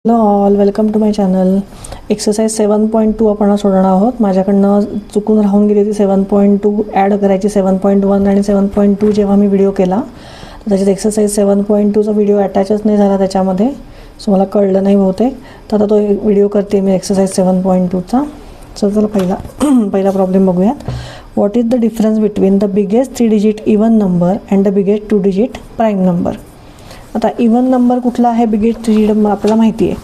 Hello all, welcome to my channel. Exercise 7.2 आपण सोडवणार आहोत. माझ्याकडनं चुकून राहून गेली ती 7.2 ॲड करायची. 7.1 आणि 7.2 जेव्हा मी व्हिडिओ केला तर त्याच्यात एक्सरसाइज 7.2चा व्हिडिओ अटॅचच नाही झाला त्याच्यामध्ये, सो मला कळलं नाही बहुतेक. तर आता तो एक व्हिडिओ करते मी एक्सरसाइज 7.2चा. सो चला पहिला प्रॉब्लेम बघूयात. What is the difference between the biggest 3 digit even number and the biggest 2 digit prime number. आता इवन नंबर कुठला आहे, बिगेस्ट 3 डिजिट आपल्याला माहिती आहे.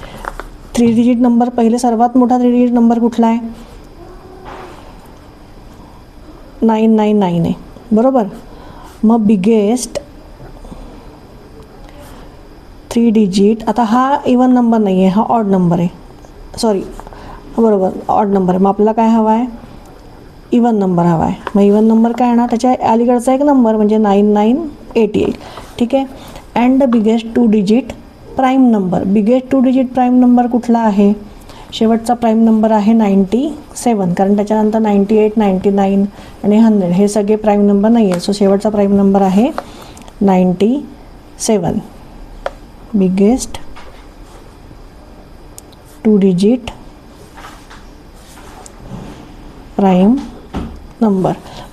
3 डिजिट नंबर पहिले सर्वात मोठा 3 डिजिट नंबर कुठला आहे? 999 आहे, बरोबर. मग बिगेस्ट 3 डिजिट, आता हा इवन नंबर नाही आहे, हा ऑड नंबर आहे. सॉरी, बरोबर, ऑड नंबर आहे. मग आपल्याला काय हवा आहे? इवन नंबर हवा आहे. मग इवन नंबर काय येणार? त्याच्या अलीकडचा एक नंबर म्हणजे 9980 येईल. ठीक आहे. And the biggest 2 digit prime number. Biggest 2 digit prime number कुठला आहे? शेवटचा प्राईम नंबर आहे 97, कारण त्याच्यानंतर 98, 99 आणि 100 हे सगळे प्राईम नंबर नाही आहे. सो शेवटचा प्राईम नंबर आहे 97. Biggest 2 digit prime number.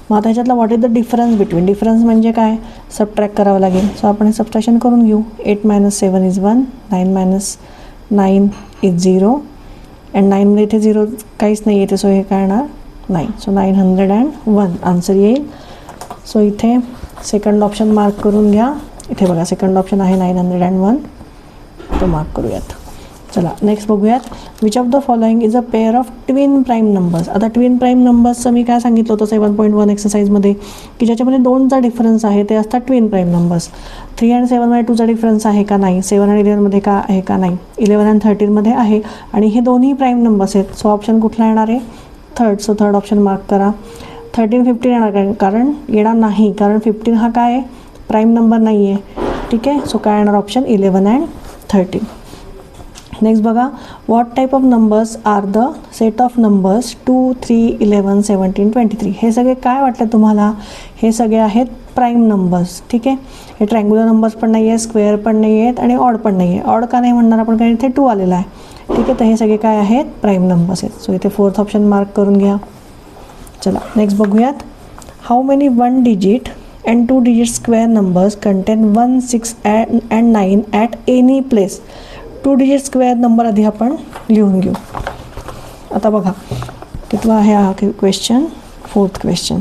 मग आता ह्याच्यातला what is the difference between. Difference म्हणजे काय? सबट्रॅक्ट करावं लागेल. सो आपण हे सबट्रॅक्शन करून घेऊ. 8 - 7 इज 1, 9 - 9 इज 0 अँड 9 मध्ये इथे 0 काहीच नाही येते. सो हे काय येणार? 9. सो 901 आन्सर येईल. सो इथे सेकंड ऑप्शन मार्क करून घ्या. इथे बघा सेकंड ऑप्शन आहे 901, तो मार्क करूयात. चला नेक्स्ट बघूयात. Which of the following is a pair of twin prime numbers. आता ट्विन प्राईम नंबर्सचं मी काय सांगितलं होतं 7.1 एक्सरसाइजमध्ये, की ज्याच्यामध्ये 2चा डिफरन्स आहे ते असतात ट्विन प्राईम नंबर्स. 3 आणि 7 मध्ये 2चा डिफरन्स आहे का? नाही. 7 आणि 11 मध्ये का आहे का? नाही. 11 आणि 13 मध्ये आहे आणि हे दोन्ही प्राईम नंबर्स आहेत. सो ऑप्शन कुठला येणार आहे? Third. So third option mark करा. 13, 15 येणार कारण येणार नाही, कारण 15 हा काय आहे? प्राईम नंबर नाही आहे. ठीक आहे. सो काय येणार? Option 11 and 13. नेक्स्ट बघा. What type of numbers are the set of numbers 2, 3, 11, 17, 23. हे सगळे काय वाटलं तुम्हाला? हे सगळे आहेत प्राईम नंबर्स. ठीक आहे. हे ट्रँग्युलर नंबर्स पण नाही आहे, स्क्वेअर पण नाही आहेत आणि ऑड पण नाही आहे. ऑड का नाही म्हणणार आपण, कारण इथे 2 आलेला आहे. ठीक आहे. तर हे सगळे काय आहेत? प्राईम नंबर्स आहेत. सो इथे फोर्थ ऑप्शन मार्क करून घ्या. चला नेक्स्ट बघूयात. How many 1 digit and 2 digit square numbers content 1, 6 and 9 at any place. 2 digit square number आधी आपण लिहून घेऊ. आता बघा कितवा आहे हा question? Fourth question.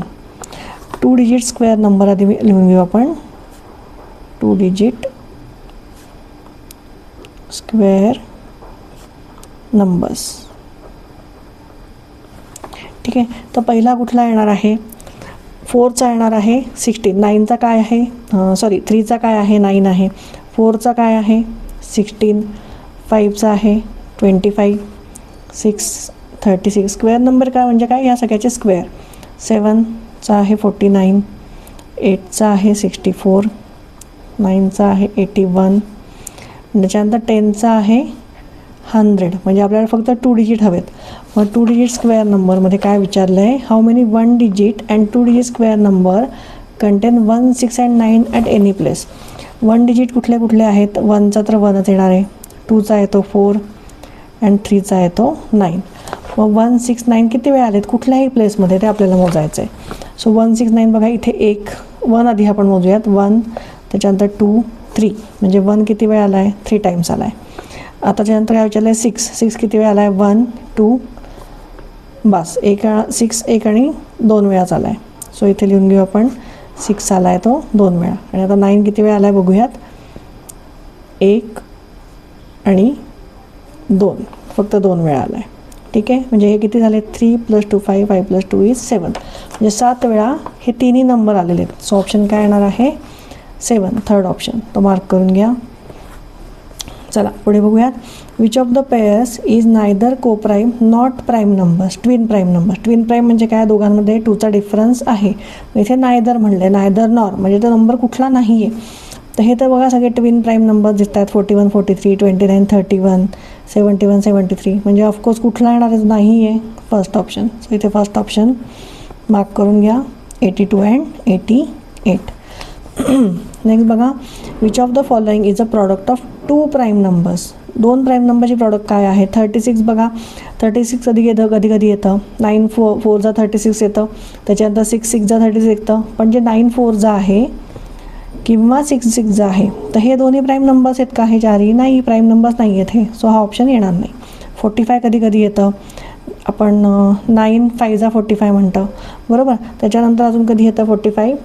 2 digit square number आधी लिहून घेऊ आपण. 2 डिजिट स्क्वेअर नंबर्स. ठीक आहे. तर पहिला कुठला येणार आहे? 4चा येणार आहे 16. 9चा काय आहे? 3चा काय आहे? 9 आहे. 4चा काय आहे? 16. 5चा आहे 25. 6 36. स्क्वेअर नंबर काय म्हणजे काय? या सगळ्याचे स्क्वेअर. 7चा आहे 49. 8चा आहे 64. 9चा आहे 81. त्याच्यानंतर 10चा आहे 100. म्हणजे आपल्याला फक्त 2 डिजिट हवेत. मग 2 डिजिट स्क्वेअर नंबरमध्ये काय विचारलं आहे? How many 1 digit and 2 digit square number content 1, 6 and 9 at any place. 1 digit कुठले कुठले आहेत? 1चा तर 1च येणार आहे. 2चा येतो 4 अँड 3चा येतो 9. मग 1, 6, 9 किती वेळा आलेत कुठल्याही प्लेसमध्ये ते आपल्याला मोजायचं आहे. सो 1, 6, 9 बघा इथे 1 आधी आपण मोजूयात. 1, त्याच्यानंतर 2, 3 म्हणजे 1 किती वेळा आला आहे? 3 टाईम्स आला आहे. आता त्याच्यानंतर काय विचारलं आहे? 6 किती वेळा आला आहे? 1, 2 बस 6 1 आणि 2 वेळाच आला आहे. सो इथे लिहून घेऊ आपण 6 आला आहे तो 2 वेळा. आणि आता 9 किती वेळा आला आहे बघूयात. 1 आणि 2 फक्त 2 वेळा आला आहे. ठीक आहे. म्हणजे हे किती झाले? 3 + 2 5, 5 + 2 इज 7. म्हणजे 7 वेळा हे तिन्ही नंबर आलेले आहेत. सो ऑप्शन काय येणार आहे? 7. थर्ड ऑप्शन, तो मार्क करून घ्या. चला पुढे बघूयात. Which of the pairs is neither coprime not prime numbers. Twin prime number. Twin prime म्हणजे काय? दोघांमध्ये 2चा डिफरन्स आहे. इथे नायदर म्हणले, नायदर नॉर म्हणजे तो नंबर कुठला नाही आहे. तर हे तर बघा सगळे ट्विन प्राईम नंबर दिसत आहेत. 41, 43, 29, 31, 71, 73. म्हणजे ऑफकोर्स कुठला येणारच नाही आहे? First option. सो इथे फर्स्ट ऑप्शन मार्क करून घ्या. 82 अँड 88. नेक्स्ट बघा. Which of the following is a product of 2 prime numbers. दोन प्राईम नंबरची प्रॉडक्ट काय आहे? 36 बघा, 36 कधी येतं, कधी कधी येतं 9 4 जा 36 येतं, त्याच्यानंतर 6 6 जा 36 येतं. पण जे 9 4 जा आहे किंवा 6 6 जा आहे, तर हे दोन्ही प्राईम नंबर्स आहेत का? हे चारही नाही, प्राईम नंबर्स नाही आहेत हे. सो हा ऑप्शन येणार नाही. 45 कधी कधी येतं, आपण 9 5 जा 45 म्हणतो, बरोबर. त्याच्यानंतर अजून कधी येतं 45?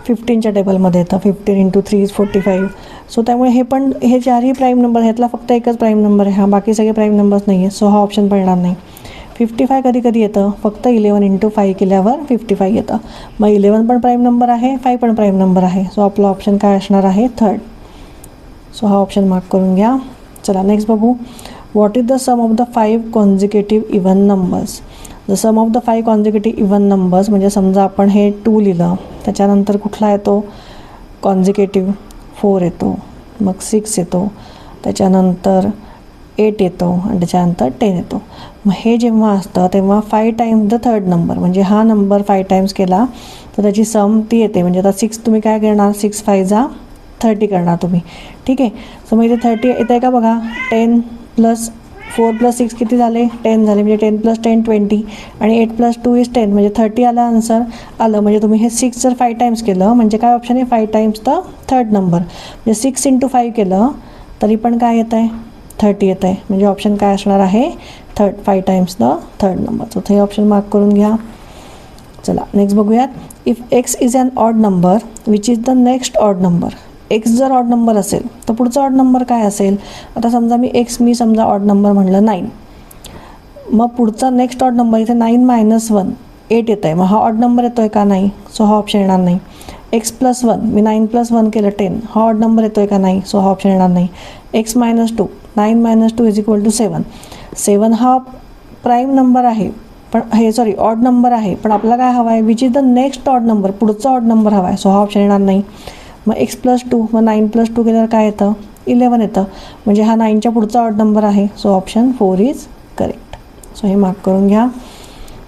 15च्या टेबलमध्ये येतं. 15 × 3 = 45. सो त्यामुळे हे चारही प्राईम नंबर, ह्यातला फक्त एकच प्राईम नंबर आहे हा, बाकी सगळे प्राईम नंबर्स नाही आहे. सो हा ऑप्शन पण येणार नाही. 55 कधी कधी येतं, फक्त 11 × 5 केल्यावर 55 येतं. मग 11 पण प्राईम नंबर आहे, 5 पण प्राईम नंबर आहे. सो आपला ऑप्शन काय असणार आहे? 3rd. सो हा ऑप्शन मार्क करून घ्या. चला नेक्स्ट बघू. What is the sum of the 5 consecutive even numbers? The sum of the 5 consecutive even numbers म्हणजे समजा आपण हे 2 लिहिलं, त्याच्यानंतर कुठला येतो कॉन्झिक्युटिव्ह? 4 येतो, मग 6 येतो, त्याच्यानंतर 8 येतो आणि त्याच्यानंतर 10 येतो. मग हे जेव्हा असतं तेव्हा 5 टाइम्स द 3rd नंबर, म्हणजे हा नंबर 5 टाइम्स केला तर त्याची सम ती येते. म्हणजे आता 6 तुम्ही काय करणार? 6 5 जा 30 करणार तुम्ही, ठीक आहे. सो मग इथे 30 येतं आहे का बघा. 10 + 4 + 6 किती झाले? 10 झाले. म्हणजे 10 + 10 20 आणि 8 + 2 = 10, म्हणजे 30 आलं आन्सर आलं. म्हणजे तुम्ही हे 6 जर 5 टाइम्स केलं म्हणजे काय ऑप्शन आहे? 5 टाइम्स द 3rd नंबर. म्हणजे 6 × 5 केलं तरी पण काय येतं आहे? 30 येतं आहे. म्हणजे ऑप्शन काय असणार आहे? 5 times the 3rd number. So हे ऑप्शन मार्क करून घ्या. चला नेक्स्ट बघूयात. If x is an odd number which is the next odd number. X जर ऑड नंबर असेल तर पुढचा ऑड नंबर काय असेल? आता समजा मी समजा ऑड नंबर म्हणलं 9, मग पुढचा नेक्स्ट ऑड नंबर इथे 9 - 1 8 येतं आहे. मग हा ऑड नंबर येतो आहे का? नाही. सो हा ऑप्शन येणार नाही. एक्स + 1 मी 9 + 1 केलं 10, हा ऑड नंबर येतो आहे का? नाही. सो हा ऑप्शन येणार नाही. एक्स - 2 9 - 2 = 7. 7 हा प्राईम नंबर आहे, पण हे ऑड नंबर आहे, पण आपल्याला काय हवं आहे? Which is the next odd number, पुढचा ऑड नंबर हवा आहे. सो हा ऑप्शन येणार नाही. मग एक्स + 2, मग 9 + 2 केल्यावर काय येतं? 11 येतं. म्हणजे हा 9च्या पुढचा ऑड नंबर आहे. So option 4 is correct. So हे मार्क करून घ्या.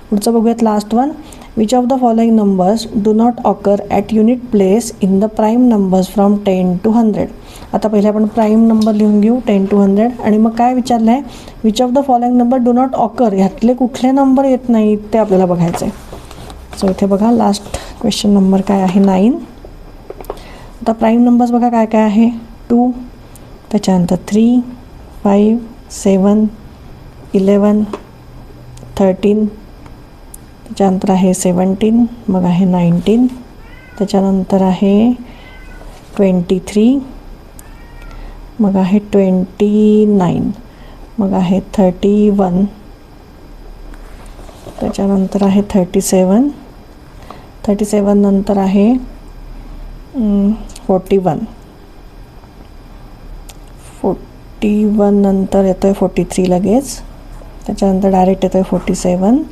पुढचं बघूयात last one. Which of the following numbers do not occur at unit place in the prime numbers from 10 to 100. आता पहिले आपण प्राईम नंबर लिहून घेऊ 10 to 100. आणि मग काय विचारलं आहे? Which of the following number do not occur, ह्यातले कुठले नंबर येत नाहीत ते आपल्याला बघायचं आहे. सो इथे बघा लास्ट क्वेश्चन नंबर काय आहे? 9. आता प्राईम नंबर्स बघा काय काय आहे? 2, त्याच्यानंतर 3 5 7 11 13, त्याच्यानंतर आहे 17, मग आहे 19, त्याच्यानंतर आहे 23, मग आहे 29, मग आहे 31, त्याच्यानंतर आहे 37, 37 नंतर आहे 41, 41 नंतर येतो आहे 43 लगेच, त्याच्यानंतर डायरेक्ट येतो आहे 47,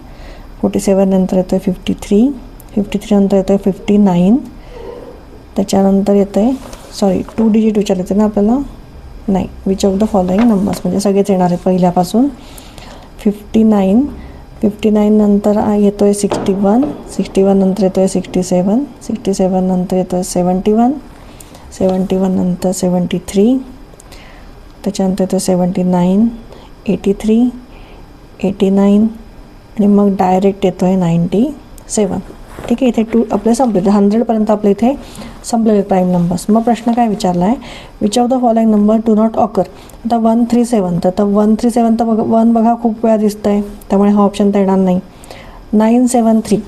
47 नंतर येतो आहे 53, 53 नंतर येतो आहे 59, त्याच्यानंतर येतं आहे 2 डिजिट विचारायचं ना आपल्याला? नाही. Which of the following numbers, म्हणजे सगळेच येणार आहेत पहिल्यापासून. 59 नंतर येतो आहे 61, 61 नंतर येतो आहे 67, 67 नंतर येतो आहे 71, 71 नंतर 73, त्याच्यानंतर येतो 79, 83, 89 आणि मग डायरेक्ट येतो आहे 97. ठीक आहे. इथे 2 आपले संपले, 100पर्यंत आपले इथे संपलेले प्राईम नंबर्स. मग प्रश्न काय विचारला आहे? Which of the following number do not occur. आता 137, तर 137 तर 1 बघा खूप वेळा दिसतं आहे, त्यामुळे हा ऑप्शन तर येणार नाही. 973,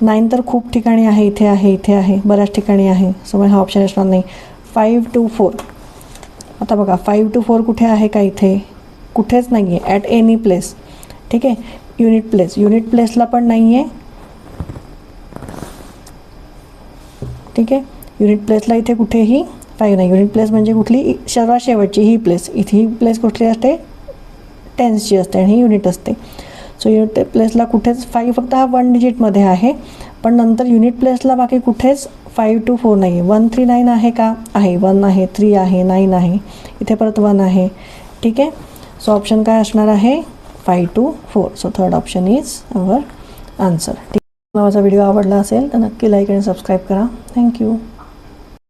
9 तर खूप ठिकाणी आहे, इथे आहे, इथे आहे, बऱ्याच ठिकाणी आहे, त्यामुळे हा ऑप्शन असणार नाही. 524, आता बघा 524 कुठे आहे का? इथे कुठेच नाही आहे, ॲट एनी प्लेस. ठीक आहे. युनिट प्लेसला पण नाही आहे. ठीक आहे. युनिट प्लेसला इथे कुठेही 5 नाही. युनिट प्लेस म्हणजे कुठली? सर्वात शेवटची ही प्लेस. इथे ही प्लेस कुठली असते? टेन्सची असते आणि ही युनिट असते. सो युनिट प्लेसला कुठेच 5, फक्त हा 1 डिजिटमध्ये आहे, पण नंतर युनिट प्लेसला बाकी कुठेच 524 नाही आहे. 139 आहे का? आहे. 1 आहे, 3 आहे, 9 आहे, इथे परत 1 आहे. ठीक आहे. सो ऑप्शन काय असणार आहे? 524. So 3rd option is our answer. ठीक आहे. माझा व्हिडिओ आवडला असेल तर नक्की लाईक आणि सबस्क्राईब करा. थँक्यू.